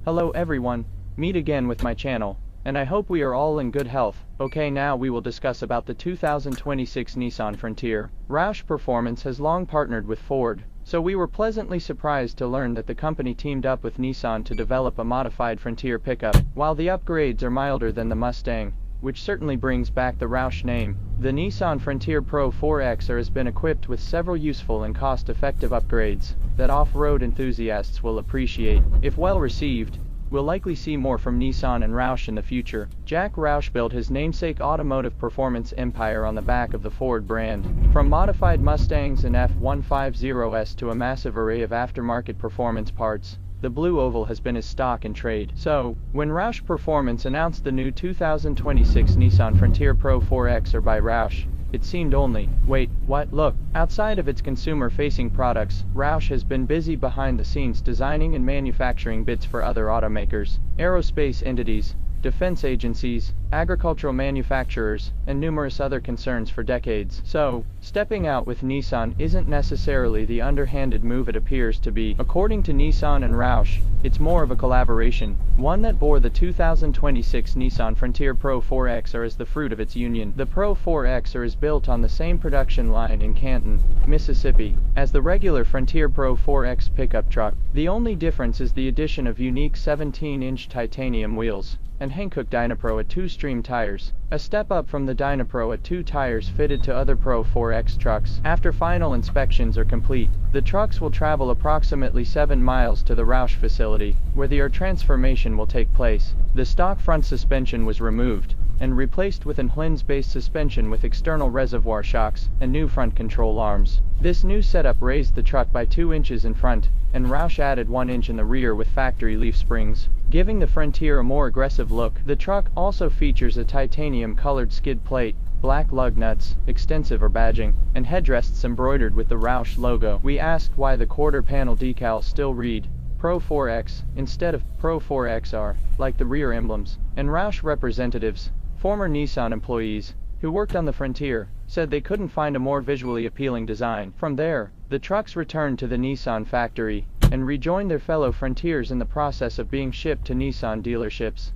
Hello everyone, meet again with my channel, and I hope we are all in good health. Okay, now we will discuss about the 2026 Nissan Frontier. Roush Performance has long partnered with Ford, so we were pleasantly surprised to learn that the company teamed up with Nissan to develop a modified Frontier pickup. While the upgrades are milder than the Mustang, which certainly brings back the Roush name, the Nissan Frontier PRO-4X R has been equipped with several useful and cost-effective upgrades that off-road enthusiasts will appreciate. If well received, we'll likely see more from Nissan and Roush in the future. Jack Roush built his namesake automotive performance empire on the back of the Ford brand. From modified Mustangs and F-150s to a massive array of aftermarket performance parts, the blue oval has been his stock in trade. So, when Roush Performance announced the new 2026 Nissan Frontier PRO-4X R by Roush, it seemed only, wait, what? Look, outside of its consumer-facing products, Roush has been busy behind the scenes designing and manufacturing bits for other automakers, aerospace entities, defense agencies, agricultural manufacturers, and numerous other concerns for decades. So, stepping out with Nissan isn't necessarily the underhanded move it appears to be. According to Nissan and Roush, it's more of a collaboration, one that bore the 2026 Nissan Frontier PRO-4X R as the fruit of its union. The PRO-4X R is built on the same production line in Canton, Mississippi, as the regular Frontier PRO-4X pickup truck. The only difference is the addition of unique 17-inch titanium wheels and Hankook Dynapro AT2 Xtreme tires, a step up from the Dynapro AT2 tires fitted to other PRO-4X trucks. After final inspections are complete, the trucks will travel approximately 7 miles to the Roush facility, where the air transformation will take place. The stock front suspension was removed and replaced with an Ohlins-based suspension with external reservoir shocks and new front control arms. This new setup raised the truck by 2 inches in front, and Roush added 1 inch in the rear with factory leaf springs, giving the Frontier a more aggressive look. The truck also features a titanium-colored skid plate, black lug nuts, extensive badging, and headrests embroidered with the Roush logo. We asked why the quarter panel decals still read PRO-4X instead of PRO-4X R, like the rear emblems, and Roush representatives, former Nissan employees, who worked on the Frontier, said they couldn't find a more visually appealing design. From there, the trucks returned to the Nissan factory and rejoined their fellow Frontiers in the process of being shipped to Nissan dealerships.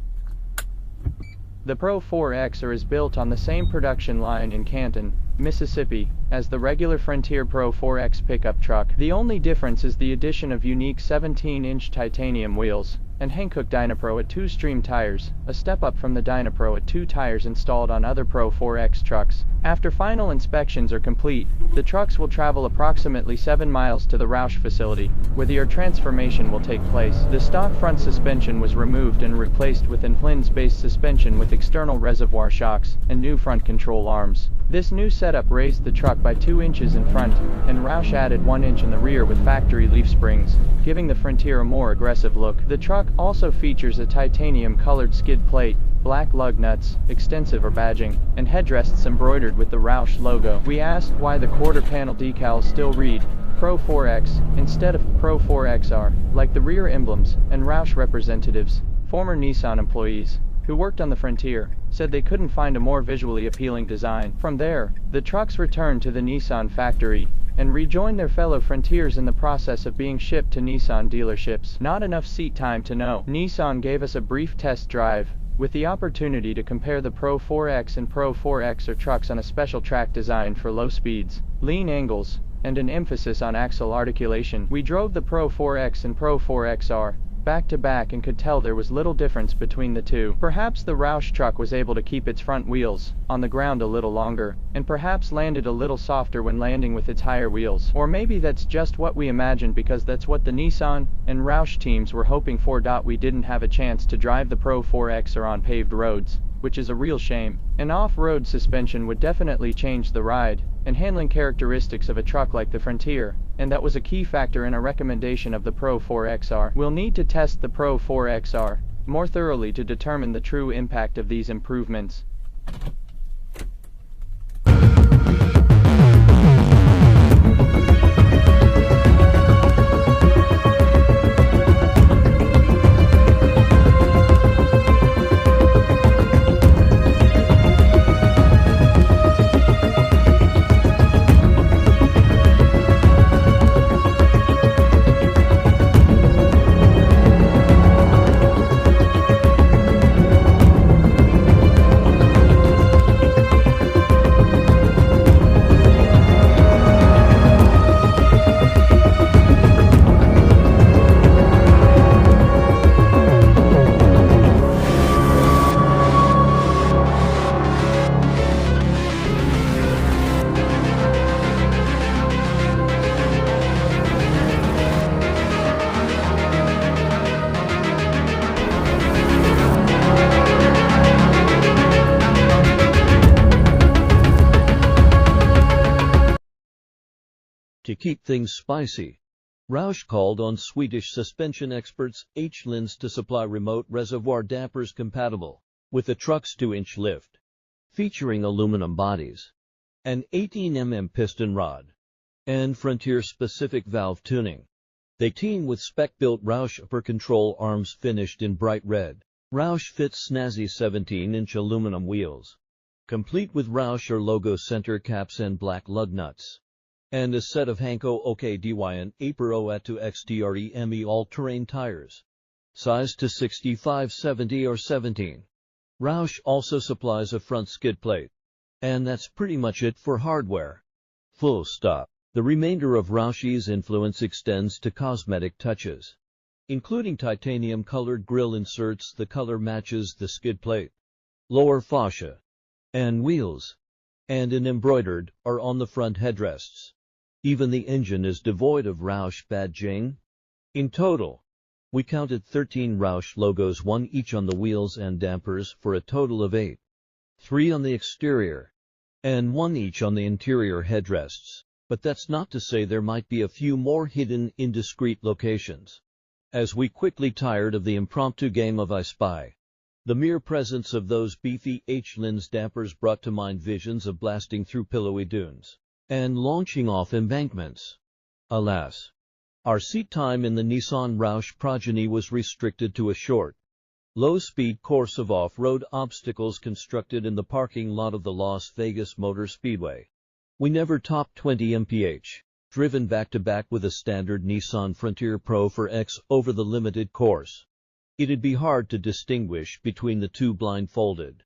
The PRO-4X R is built on the same production line in Canton, Mississippi, as the regular Frontier PRO-4X pickup truck. The only difference is the addition of unique 17-inch titanium wheels and Hankook Dynapro AT2 Xtreme tires, a step up from the Dynapro AT2 tires installed on other PRO-4X trucks. After final inspections are complete, the trucks will travel approximately 7 miles to the Roush facility, where the air transformation will take place. The stock front suspension was removed and replaced with an Ohlins-based suspension with external reservoir shocks and new front control arms. This new setup raised the truck by 2 inches in front, and Roush added 1 inch in the rear with factory leaf springs, giving the Frontier a more aggressive look. The truck also features a titanium-colored skid plate, black lug nuts, extensive badging, and headrests embroidered with the Roush logo. We asked why the quarter panel decals still read PRO-4X instead of PRO-4X R, like the rear emblems, and Roush representatives, former Nissan employees, who worked on the Frontier, said they couldn't find a more visually appealing design. From there, the trucks returned to the Nissan factory and rejoined their fellow Frontiers in the process of being shipped to Nissan dealerships. Not enough seat time to know. Nissan gave us a brief test drive, with the opportunity to compare the PRO-4X and PRO-4X R trucks on a special track designed for low speeds, lean angles, and an emphasis on axle articulation. We drove the PRO-4X and PRO-4X R back to back and could tell there was little difference between the two. Perhaps the Roush truck was able to keep its front wheels on the ground a little longer, and perhaps landed a little softer when landing with its higher wheels. Or maybe that's just what we imagined because that's what the Nissan and Roush teams were hoping for. We didn't have a chance to drive the PRO-4X R on paved roads, which is a real shame. An off-road suspension would definitely change the ride and handling characteristics of a truck like the Frontier, and that was a key factor in our recommendation of the PRO-4X R. We'll need to test the PRO-4X R more thoroughly to determine the true impact of these improvements. To keep things spicy, Roush called on Swedish suspension experts Ohlins to supply remote reservoir dampers compatible with the truck's 2-inch lift, featuring aluminum bodies, an 18 mm piston rod, and Frontier-specific valve tuning. They team with spec-built Roush upper control arms finished in bright red. Roush fits snazzy 17-inch aluminum wheels, complete with Roush logo center caps and black lug nuts, and a set of Hankook Dynapro AT2 Xtreme all-terrain tires, sized to 65/70 or 17. Roush also supplies a front skid plate, and that's pretty much it for hardware. Full stop. The remainder of Roush's influence extends to cosmetic touches, including titanium-colored grille inserts. The color matches the skid plate, lower fascia, and wheels, and an embroidered are on the front headrests. Even the engine is devoid of Roush badging. In total, we counted 13 Roush logos, 1 each on the wheels and dampers, for a total of 8. 3 on the exterior, and 1 each on the interior headrests. But that's not to say there might be a few more hidden in discreet locations. As we quickly tired of the impromptu game of I Spy, the mere presence of those beefy Ohlins dampers brought to mind visions of blasting through pillowy dunes and launching off embankments. Alas, our seat time in the Nissan Roush progeny was restricted to a short, low-speed course of off-road obstacles constructed in the parking lot of the Las Vegas Motor Speedway. We never topped 20 mph, driven back-to-back with a standard Nissan Frontier PRO-4X over the limited course. It'd be hard to distinguish between the two blindfolded.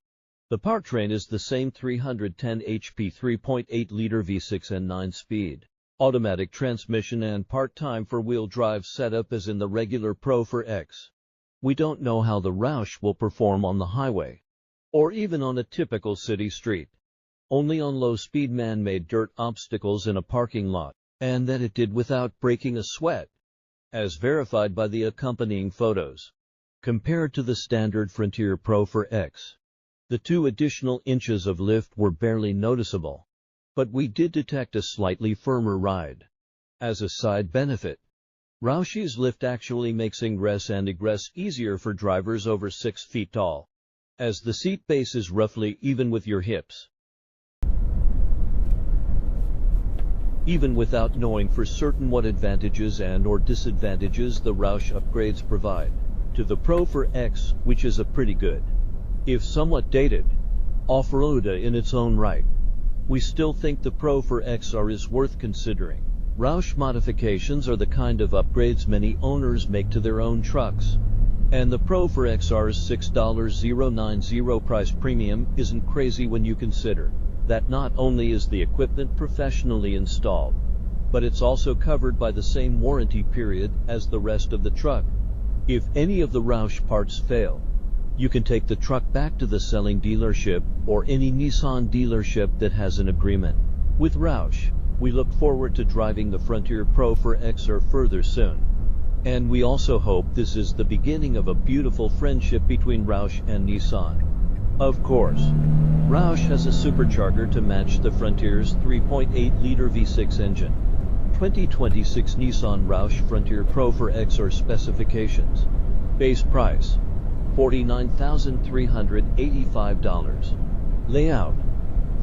The powertrain is the same 310 HP 3.8-liter V6 and 9-speed automatic transmission and part-time four-wheel drive setup as in the regular PRO-4X. We don't know how the Roush will perform on the highway, or even on a typical city street. Only on low-speed man-made dirt obstacles in a parking lot, and that it did without breaking a sweat, as verified by the accompanying photos. Compared to the standard Frontier PRO-4X, the 2 additional inches of lift were barely noticeable, but we did detect a slightly firmer ride. As a side benefit, Roush's lift actually makes ingress and egress easier for drivers over 6 feet tall, as the seat base is roughly even with your hips. Even without knowing for certain what advantages and/or disadvantages the Roush upgrades provide to the PRO-4X, which is a pretty good, if somewhat dated, off-road in its own right, we still think the PRO-4X R is worth considering. Roush modifications are the kind of upgrades many owners make to their own trucks, and the PRO-4X R's $6,090 price premium isn't crazy when you consider that not only is the equipment professionally installed, but it's also covered by the same warranty period as the rest of the truck. If any of the Roush parts fail, you can take the truck back to the selling dealership or any Nissan dealership that has an agreement with Roush. We look forward to driving the Frontier PRO-4X R further soon. And we also hope this is the beginning of a beautiful friendship between Roush and Nissan. Of course, Roush has a supercharger to match the Frontier's 3.8-liter V6 engine. 2026 Nissan Roush Frontier PRO-4X R specifications. Base price, $49,385. Layout,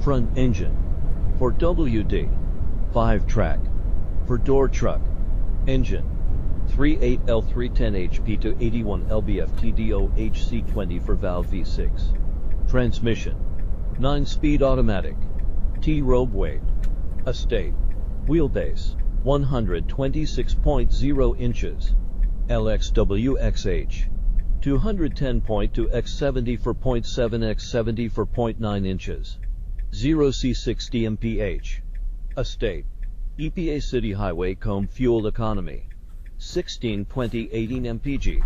front engine, 4WD, 5-track, 4-door truck, engine, 3.8L 310 HP to 81 lbf TDO HC20 for valve V6. Transmission, 9-speed automatic, T-robe weight, estate, wheelbase, 126.0 inches, LXWXH, 210.2 x 74.7 x 74.9 inches, 0C60 mph, estate, EPA City Highway Comb fuel economy, 1620/18 mpg.